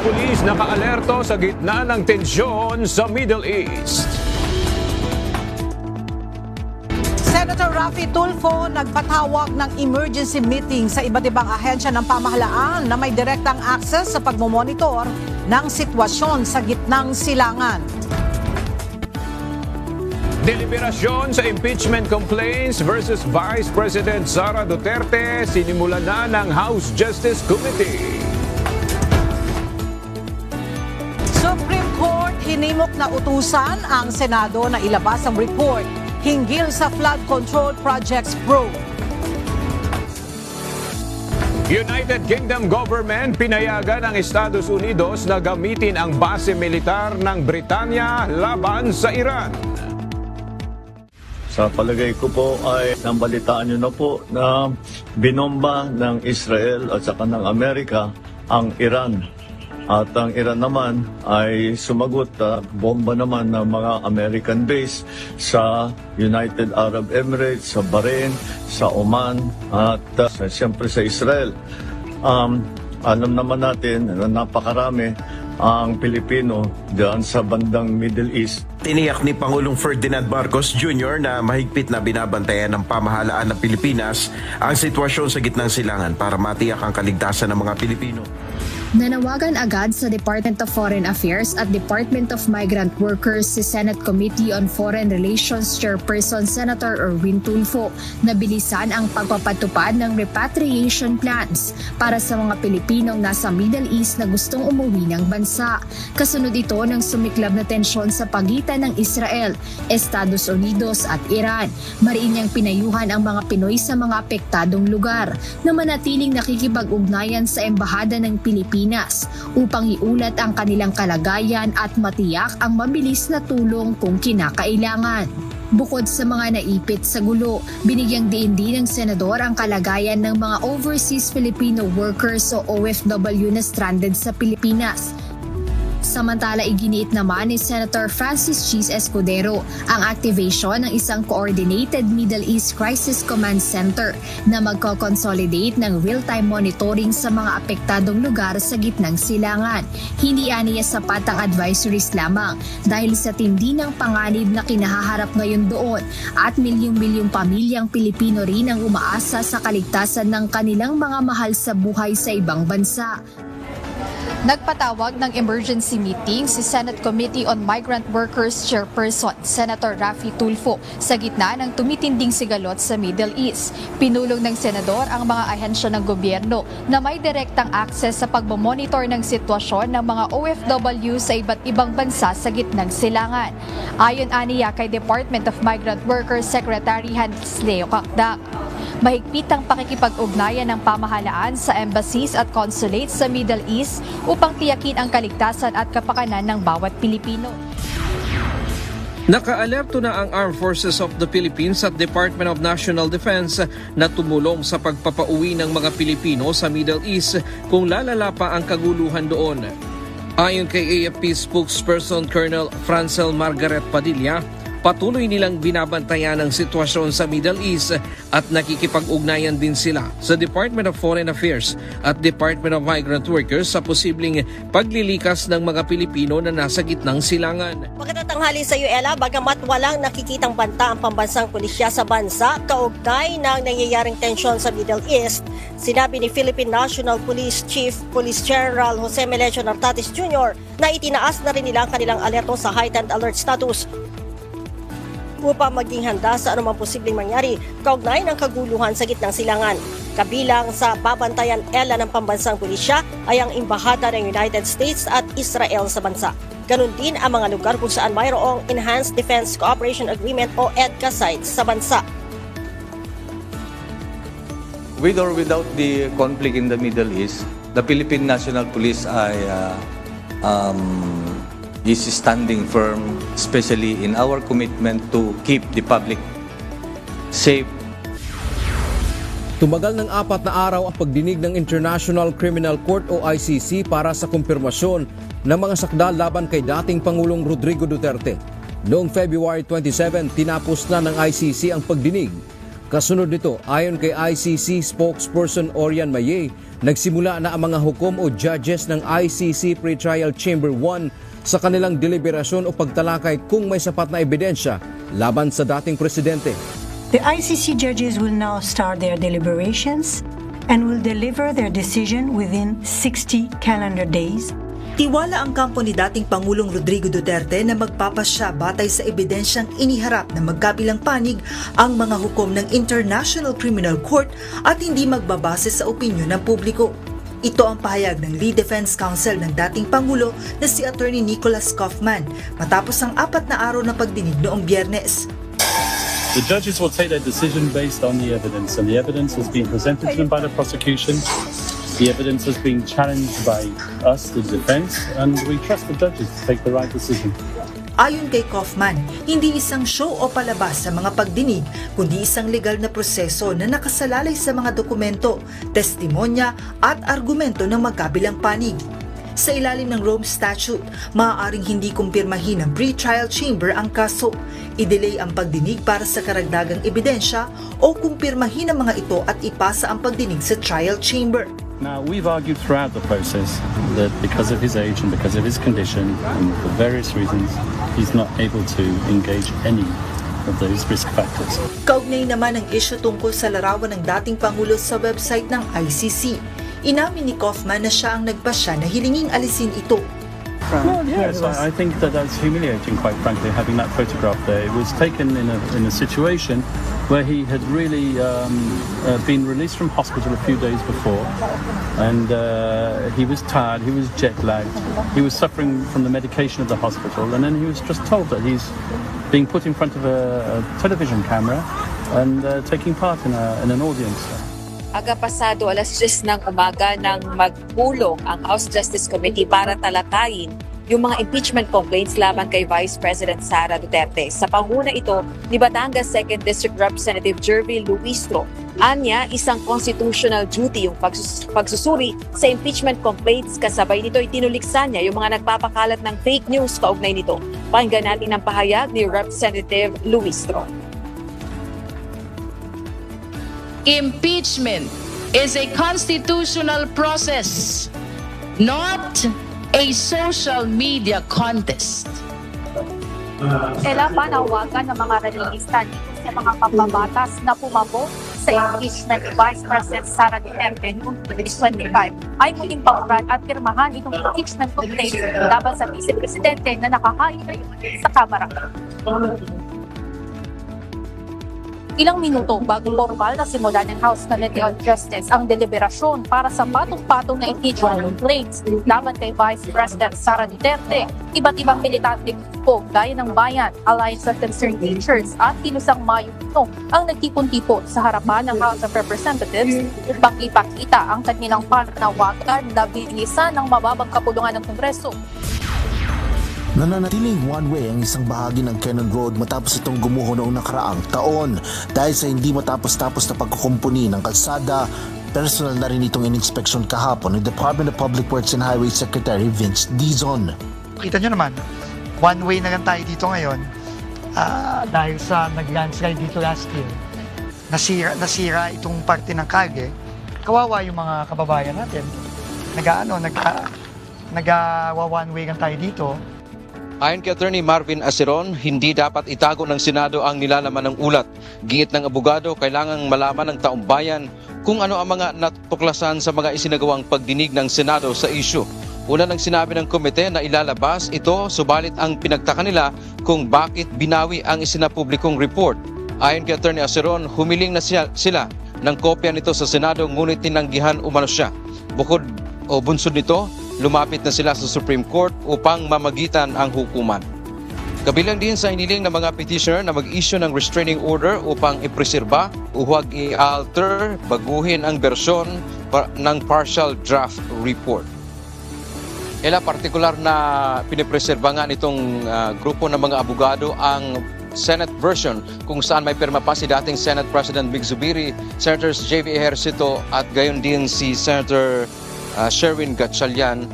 pulis nakaalerto sa gitna ng tensyon sa Middle East. Senator Raffy Tulfo nagpatawag ng emergency meeting sa iba't ibang ahensya ng pamahalaan na may direktang access sa pagmomonitor ng sitwasyon sa gitnang silangan. Deliberasyon sa impeachment complaints versus Vice President Sara Duterte sinimulan na ng House Justice Committee. Supreme Court hinimok na utusan ang Senado na ilabas ang report hinggil sa flood control projects probe. United Kingdom government pinayagan ang Estados Unidos na gamitin ang base militar ng Britanya laban sa Iran. Sa palagay ko po ay nambalitaan nyo na po na binomba ng Israel at saka ng Amerika ang Iran. At ang Iran naman ay sumagot at bomba naman ng mga American base sa United Arab Emirates, sa Bahrain, sa Oman at siyempre sa Israel. Alam naman natin na napakarami ang Pilipino diyan sa bandang Middle East. Tiniyak ni Pangulong Ferdinand Marcos Jr. na mahigpit na binabantayan ng pamahalaan ng Pilipinas ang sitwasyon sa gitnang silangan para matiyak ang kaligtasan ng mga Pilipino. Nanawagan agad sa Department of Foreign Affairs at Department of Migrant Workers si Senate Committee on Foreign Relations Chairperson Senator Erwin Tulfo na bilisan ang pagpapatupad ng repatriation plans para sa mga Pilipinong nasa Middle East na gustong umuwi ng bansa. Kasunod ito ng sumiklab na tensyon sa pagitan ng Israel, Estados Unidos at Iran. Mariin niyang pinayuhan ang mga Pinoy sa mga apektadong lugar na manatiling nakikipag-ugnayan sa Embahada ng Pilipinas upang iulat ang kanilang kalagayan at matiyak ang mabilis na tulong kung kinakailangan. Bukod sa mga naipit sa gulo, binigyang diin din ng senador ang kalagayan ng mga overseas Filipino workers o OFW na stranded sa Pilipinas. Samantala, iginiit naman ni Senator Francis Cheese Escudero ang activation ng isang coordinated Middle East Crisis Command Center na magko-consolidate ng real-time monitoring sa mga apektadong lugar sa gitnang silangan. Hindi aniya sapat ang advisories lamang dahil sa tindi ng panganib na kinahaharap ngayon doon at milyong-milyong pamilyang Pilipino rin ang umaasa sa kaligtasan ng kanilang mga mahal sa buhay sa ibang bansa. Nagpatawag ng emergency meeting si Senate Committee on Migrant Workers Chairperson Senator Raffy Tulfo sa gitna ng tumitinding sigalot sa Middle East. Pinulong ng senador ang mga ahensya ng gobyerno na may direktang access sa pagmomonitor ng sitwasyon ng mga OFW sa iba't ibang bansa sa gitnang silangan. Ayon aniya kay Department of Migrant Workers Secretary Hans Leo Kakdak, mahigpit ang pakikipag-ugnayan ng pamahalaan sa embassies at consulates sa Middle East upang tiyakin ang kaligtasan at kapakanan ng bawat Pilipino. Nakaalerto na ang Armed Forces of the Philippines at Department of National Defense na tumulong sa pagpapauwi ng mga Pilipino sa Middle East kung lalala pa ang kaguluhan doon. Ayon kay AFP spokesperson Colonel Francel Margaret Padilla, patuloy nilang binabantayan ang sitwasyon sa Middle East at nakikipag-ugnayan din sila sa Department of Foreign Affairs at Department of Migrant Workers sa posibleng paglilikas ng mga Pilipino na nasa gitnang silangan. Pagkatatanghali sa UELA, bagamat walang nakikitang banta ang pambansang pulisya sa bansa, kaugnay ng nangyayaring tensyon sa Middle East, sinabi ni Philippine National Police Chief Police General Jose Melecio Nartatis Jr. na itinaas na rin nila ang kanilang alerto sa heightened alert status upang maging handa sa anumang posibleng mangyari kaugnay ng kaguluhan sa gitnang silangan. Kabilang sa babantayan ELA ng pambansang pulisya ay ang Embahada ng United States at Israel sa bansa. Ganon din ang mga lugar kung saan mayroong Enhanced Defense Cooperation Agreement o EDCA sites sa bansa. With or without the conflict in the Middle East, the Philippine National Police is standing firm, especially in our commitment to keep the public safe. Tumagal ng 4 na araw ang pagdinig ng International Criminal Court o ICC para sa kumpirmasyon ng mga sakdal laban kay dating Pangulong Rodrigo Duterte. Noong February 27, tinapos na ng ICC ang pagdinig. Kasunod nito, ayon kay ICC spokesperson Orian Maye, nagsimula na ang mga hukom o judges ng ICC Pretrial Chamber 1 sa kanilang deliberasyon o pagtalakay kung may sapat na ebidensya laban sa dating presidente. The ICC judges will now start their deliberations and will deliver their decision within 60 calendar days. Tiwala ang kampo ni dating Pangulong Rodrigo Duterte na magpapasya batay sa ebidensyang iniharap na magkabilang panig ang mga hukom ng International Criminal Court at hindi magbabase sa opinyon ng publiko. Ito ang pahayag ng Lead Defense Counsel ng dating Pangulo na si Attorney Nicholas Kaufman matapos ang 4 na araw na pagdinig noong Biyernes. The judges will take their decision based on the evidence, and the evidence has been presented to them by the prosecution. The evidence has been challenged by us, the defense, and we trust the judges to take the right decision. Ayon kay Kaufman, hindi isang show o palabas sa mga pagdinig, kundi isang legal na proseso na nakasalalay sa mga dokumento, testimonya at argumento ng magkabilang panig. Sa ilalim ng Rome Statute, maaaring hindi kumpirmahin ng pre-trial chamber ang kaso, i-delay ang pagdinig para sa karagdagang ebidensya o kumpirmahin ang mga ito at ipasa ang pagdinig sa trial chamber. Now, we've argued throughout the process that because of his age and because of his condition and for various reasons, he's not able to engage any of those risk factors. Kaugnay naman ang isyu tungkol sa larawan ng dating Pangulo sa website ng ICC. Inamin ni Kaufman na siya ang nagpasya na hilinging alisin ito. Well, yes, I think that's humiliating, quite frankly, having that photograph there. It was taken in a situation where he had really been released from hospital a few days before, and he was tired, he was jet-lagged, he was suffering from the medication of the hospital, and then he was just told that he's being put in front of a television camera and taking part in an audience. Aga pasado alas 10 ng umaga nang magpulong ang House Justice Committee para talakayin yung mga impeachment complaints laban kay Vice President Sara Duterte. Sa panguna ito ni Batangas 2nd District Representative Jervy Luistro. Anya, isang constitutional duty yung pagsusuri sa impeachment complaints. Kasabay nito itinuliksan niya yung mga nagpapakalat ng fake news kaugnay nito. Pakinggan natin ang pahayag ni Representative Luistro. Impeachment is a constitutional process, not a social media contest. Ela panawagan ng mga relihista dito sa mga pambabatas na pumabot sa impeachment ni Vice President Sara Duterte noong 2025 ay muling pauran at pirmahan itong impeachment complaint laban sa Vice Presidente na nakahain sa Kamara. Ilang minuto bago formal na simula ng House Committee on Justice ang deliberasyon para sa patong-patong na impeachment complaints laban kay Vice President Sara Duterte. Iba't ibang militante po gaya ng Bayan, Alliance of Concerned Teachers at Kinusang Mayo ang nagtipon-tipon sa harapan ng House of Representatives upang ipakita ang kanilang panawagan na bilisan ng mababang kapulungan ng Kongreso. Nananatiling one-way ang isang bahagi ng Cannon Road matapos itong gumuho noong nakaraang taon. Dahil sa hindi matapos-tapos na pagkukumpuni ng kalsada, personal na rin itong in-inspection kahapon ng Department of Public Works and Highway Secretary Vince Dizon. Kita nyo naman, one-way na lang tayo dito ngayon dahil sa nag-landslide dito last year. Nasira itong parte ng kalye. Kawawa yung mga kababayan natin. Nag-one-way lang tayo dito. Ayon kay Attorney Marvin Aceron, hindi dapat itago ng Senado ang nilalaman ng ulat. Giit ng abogado, kailangang malaman ng taong bayan kung ano ang mga natuklasan sa mga isinagawang pagdinig ng Senado sa issue. Una nang sinabi ng komite na ilalabas ito, subalit ang pinagtaka nila kung bakit binawi ang isinapublikong report. Ayon kay Attorney Aceron, humiling na sila ng kopya nito sa Senado ngunit tinanggihan umano siya. Bukod o bunsod nito, lumapit na sila sa Supreme Court upang mamagitan ang hukuman. Kabilang din sa iniling ng mga petitioner na mag-issue ng restraining order upang ipreserba o huwag i-alter, baguhin ang bersyon ng partial draft report. Partikular na pinipreserba nga nitong grupo ng mga abogado ang Senate version kung saan may pirma pa si dating Senate President Mig Zubiri, Senators J.V. Ejercito at gayon din si Senator Sherwin Gatchalian